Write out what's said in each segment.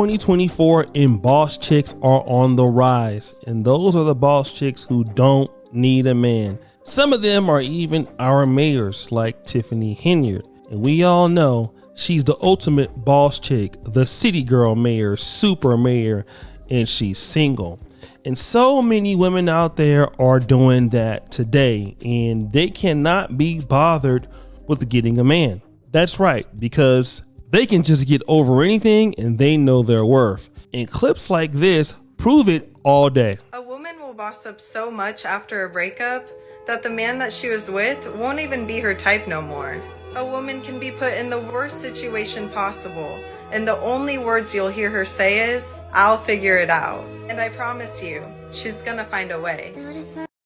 2024 and boss chicks are on the rise, and those are the boss chicks who don't need a man. Some of them are even our mayors, like Tiffany Henyard, and we all know she's the ultimate boss chick, the city girl mayor, super mayor, and she's single. And so many women out there are doing that today, and they cannot be bothered with getting a man. That's right, because they can just get over anything and they know their worth. And clips like this prove it all day. A woman will boss up so much after a breakup that the man that she was with won't even be her type no more. A woman can be put in the worst situation possible, and the only words you'll hear her say is, "I'll figure it out." And I promise you, she's gonna find a way.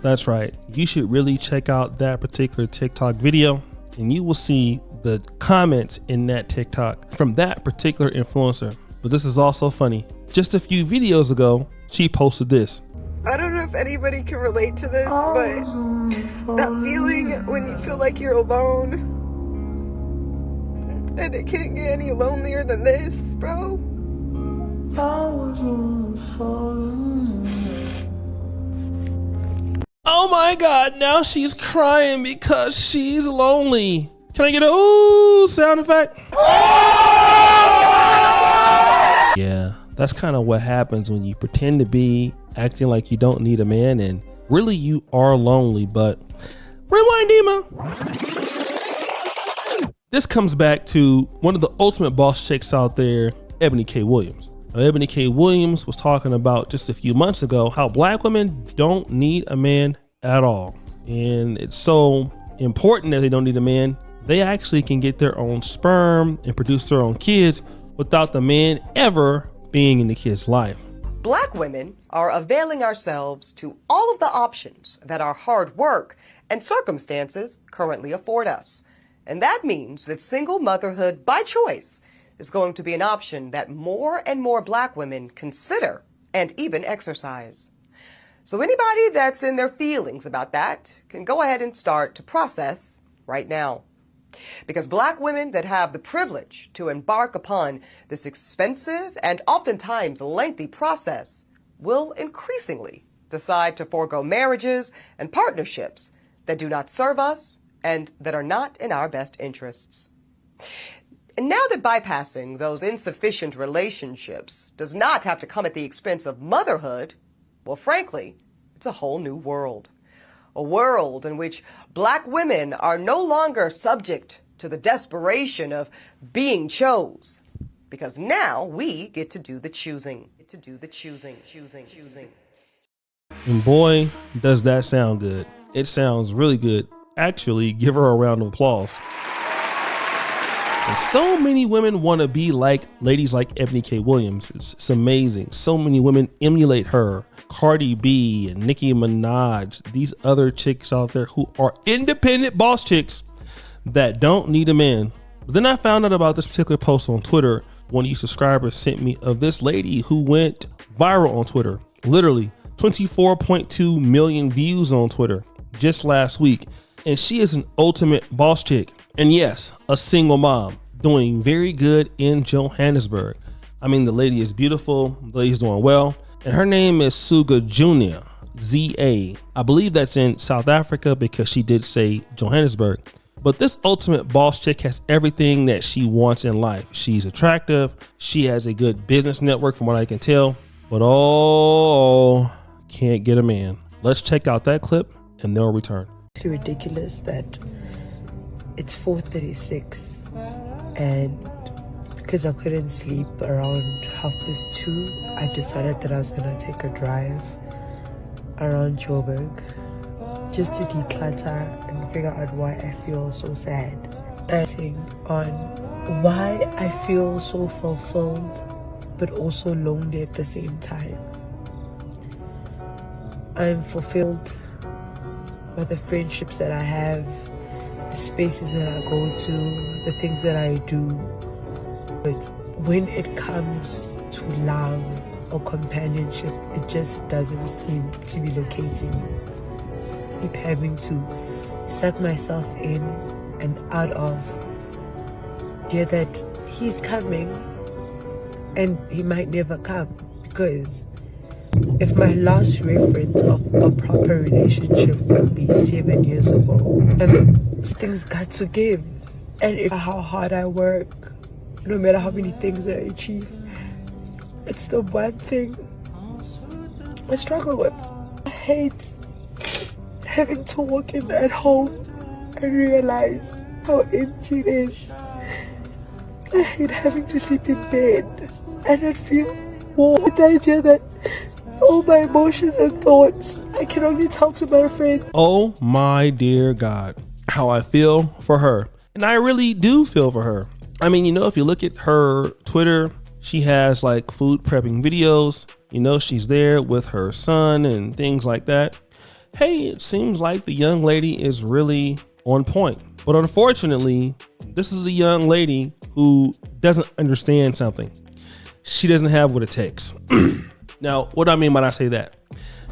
That's right. You should really check out that particular TikTok video, and you will see the comments in that TikTok from that particular influencer. But this is also funny. Just a few videos ago, she posted this. I don't know if anybody can relate to this, but that feeling when you feel like you're alone, and it can't get any lonelier than this, bro. Oh my God, now she's crying because she's lonely. Can I get a ooh sound effect? Yeah, that's kind of what happens when you pretend to be acting like you don't need a man and really you are lonely, but rewind, Dima. This comes back to one of the ultimate boss chicks out there, Ebony K. Williams. Now, Ebony K. Williams was talking about just a few months ago how black women don't need a man at all. And it's so important that they don't need a man. They actually can get their own sperm and produce their own kids without the man ever being in the kid's life. Black women are availing ourselves to all of the options that our hard work and circumstances currently afford us. And that means that single motherhood by choice is going to be an option that more and more black women consider and even exercise. So anybody that's in their feelings about that can go ahead and start to process right now. Because black women that have the privilege to embark upon this expensive and oftentimes lengthy process will increasingly decide to forego marriages and partnerships that do not serve us and that are not in our best interests. And now that bypassing those insufficient relationships does not have to come at the expense of motherhood, well, frankly, it's a whole new world. A world in which black women are no longer subject to the desperation of being chose, because now we get to do the choosing. And boy, does that sound good. It sounds really good. Actually, give her a round of applause. And so many women want to be like ladies like Ebony K. Williams. It's amazing. So many women emulate her. Cardi B and Nicki Minaj, these other chicks out there who are independent boss chicks that don't need a man. But then I found out about this particular post on Twitter. One of you subscribers sent me of this lady who went viral on Twitter. Literally 24.2 million views on Twitter just last week. And she is an ultimate boss chick. And yes, a single mom doing very good in Johannesburg. I mean, the lady is beautiful. The lady's doing well. And her name is Suga Junior, Z-A. I believe that's in South Africa because she did say Johannesburg. But this ultimate boss chick has everything that she wants in life. She's attractive. She has a good business network from what I can tell. But oh, can't get a man. Let's check out that clip and then we'll return. It's ridiculous that it's 4:36 and because I couldn't sleep around 2:30, I decided that I was gonna take a drive around Joburg just to declutter and figure out why I feel so sad. Acting on why I feel so fulfilled but also lonely at the same time. I'm fulfilled by the friendships that I have, the spaces that I go to, the things that I do. But when it comes to love or companionship, it just doesn't seem to be locating me. I keep having to suck myself in and out of, hear that he's coming and he might never come, because if my last reference of a proper relationship would be 7 years ago, and things got to give, and if how hard I work, no matter how many things I achieve, it's the one thing I struggle with. I hate having to walk in at home and realize how empty it is. I hate having to sleep in bed and not feel warm with the idea that all my emotions and thoughts I can only tell to my friends. Oh my dear God, how I feel for her. And I really do feel for her. I mean, if you look at her Twitter, she has like food prepping videos. She's there with her son and things like that. Hey, it seems like the young lady is really on point. But unfortunately, this is a young lady who doesn't understand something. She doesn't have what it takes. Now, what do I mean when I say that?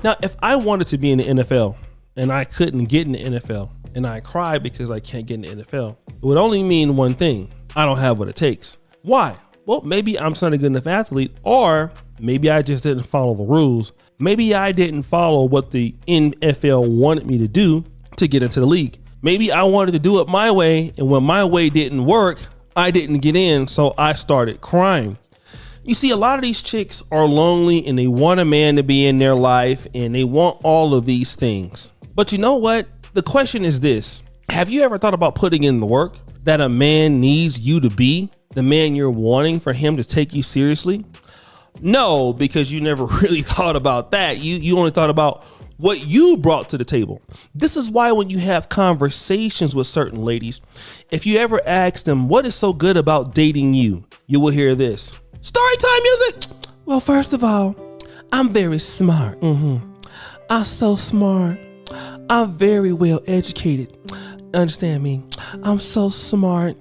Now, if I wanted to be in the NFL and I couldn't get in the NFL and I cry because I can't get in the NFL, it would only mean one thing. I don't have what it takes. Why? Well, maybe I'm not a good enough athlete, or maybe I just didn't follow the rules. Maybe I didn't follow what the NFL wanted me to do to get into the league. Maybe I wanted to do it my way, and when my way didn't work, I didn't get in, so I started crying. You see, a lot of these chicks are lonely and they want a man to be in their life and they want all of these things. But you know what? The question is this. Have you ever thought about putting in the work that a man needs you to be? The man you're wanting for him to take you seriously? No, because you never really thought about that. You only thought about what you brought to the table. This is why when you have conversations with certain ladies, if you ever ask them what is so good about dating you, you will hear this. Storytime music. Well, first of all, I'm very smart. I'm so smart. I'm very well educated. Understand me? I'm so smart.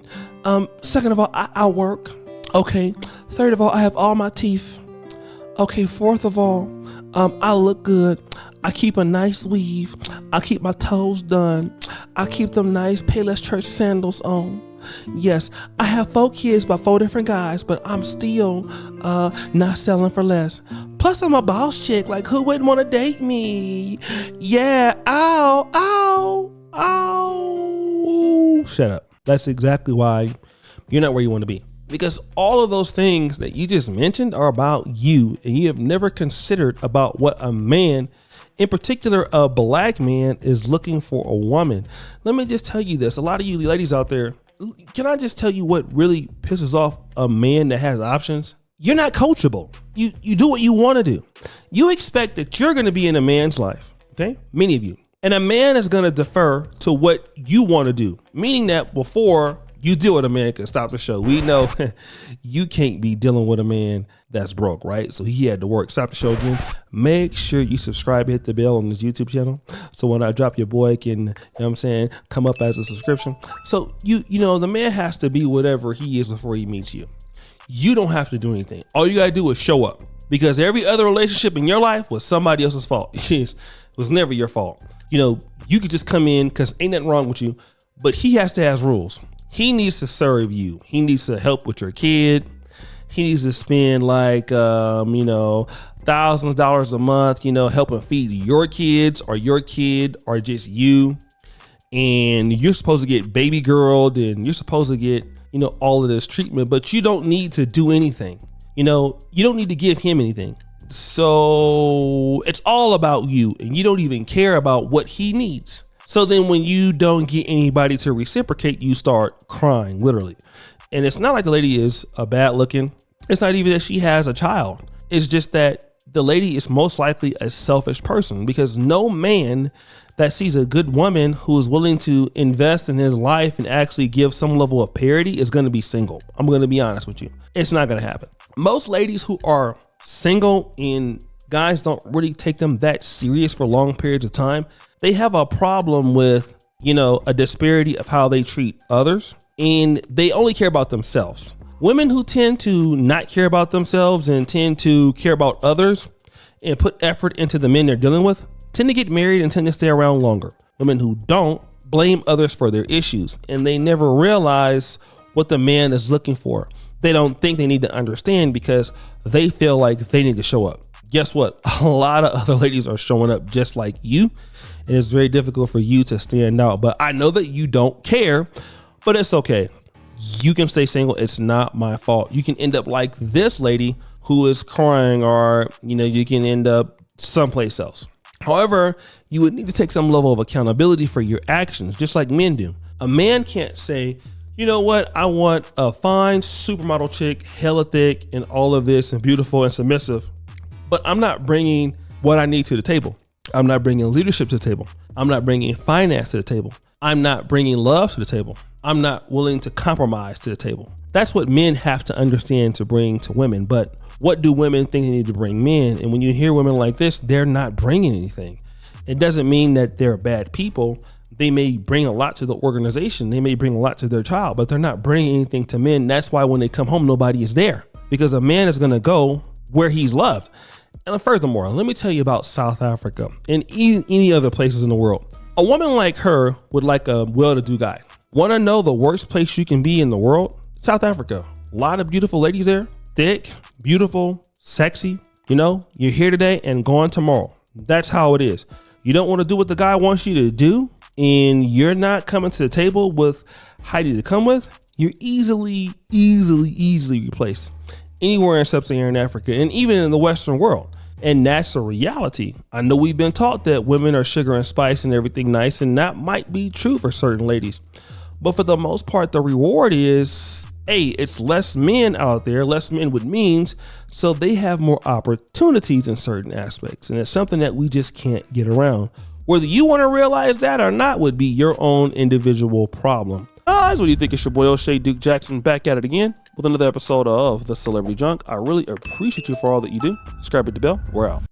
Second of all, I work. Okay. Third of all, I have all my teeth. Okay. Fourth of all, I look good. I keep a nice weave. I keep my toes done. I keep them nice Payless Church sandals on. Yes, I have 4 kids by 4 different guys, but I'm still not selling for less. Plus, I'm a boss chick. Like, who wouldn't want to date me? Yeah. Ow, ow, ow. Shut up. That's exactly why you're not where you want to be. Because all of those things that you just mentioned are about you, and you have never considered about what a man, in particular a black man, is looking for a woman. Let me just tell you this. A lot of you ladies out there, can I just tell you what really pisses off a man that has options? You're not coachable. You do what you want to do. You expect that you're going to be in a man's life. Okay. Many of you. And a man is going to defer to what you want to do. Meaning that before you deal with a man, can stop the show. We know you can't be dealing with a man that's broke, right? So he had to work. Stop the show again. Make sure you subscribe, hit the bell on this YouTube channel. So when I drop, your boy can, you know what I'm saying, come up as a subscription. So you know, the man has to be whatever he is before he meets you. You don't have to do anything. All you got to do is show up, because every other relationship in your life was somebody else's fault. It was never your fault. You know, you could just come in because ain't nothing wrong with you, but he has to have rules. He needs to serve you. He needs to help with your kid. He needs to spend like, thousands of dollars a month, helping feed your kids or your kid or just you. And you're supposed to get baby girled and you're supposed to get, all of this treatment, but you don't need to do anything. You don't need to give him anything. So it's all about you, and you don't even care about what he needs. So then when you don't get anybody to reciprocate, you start crying, literally. And it's not like the lady is bad looking. It's not even that she has a child. It's just that the lady is most likely a selfish person, because no man that sees a good woman who is willing to invest in his life and actually give some level of parity is going to be single. I'm going to be honest with you. It's not going to happen. Most ladies who are single and guys don't really take them that serious for long periods of time, they have a problem with, a disparity of how they treat others, and they only care about themselves. Women who tend to not care about themselves and tend to care about others and put effort into the men they're dealing with tend to get married and tend to stay around longer. Women who don't blame others for their issues, and they never realize what the man is looking for. they don't think they need to understand because they feel like they need to show up. Guess what? A lot of other ladies are showing up just like you, and it's very difficult for you to stand out. But I know that you don't care, but it's okay. You can stay single. It's not my fault. You can end up like this lady who is crying, or, you can end up someplace else. However, you would need to take some level of accountability for your actions, just like men do. A man can't say, you know what, I want a fine supermodel chick, hella thick and all of this and beautiful and submissive, but I'm not bringing what I need to the table. I'm not bringing leadership to the table. I'm not bringing finance to the table. I'm not bringing love to the table. I'm not willing to compromise to the table. That's what men have to understand to bring to women. But what do women think they need to bring men? And when you hear women like this, they're not bringing anything. It doesn't mean that they're bad people. They may bring a lot to the organization. They may bring a lot to their child, but they're not bringing anything to men. That's why when they come home, nobody is there, because a man is going to go where he's loved. And furthermore, let me tell you about South Africa and any other places in the world. A woman like her would like a well-to-do guy. Want to know the worst place you can be in the world? South Africa. A lot of beautiful ladies there. Thick, beautiful, sexy. You're here today and gone tomorrow. That's how it is. You don't want to do what the guy wants you to do, and you're not coming to the table with Heidi to come with, you're easily replaced anywhere in sub-Saharan Africa and even in the Western world. And that's a reality. I know we've been taught that women are sugar and spice and everything nice, and that might be true for certain ladies. But for the most part, the reward is, it's less men out there, less men with means, so they have more opportunities in certain aspects. And it's something that we just can't get around. Whether you want to realize that or not would be your own individual problem. Guys, what do you think? It's your boy O'Shea Duke Jackson back at it again with another episode of The Celebrity Junk. I really appreciate you for all that you do. Subscribe, hit the bell. We're out.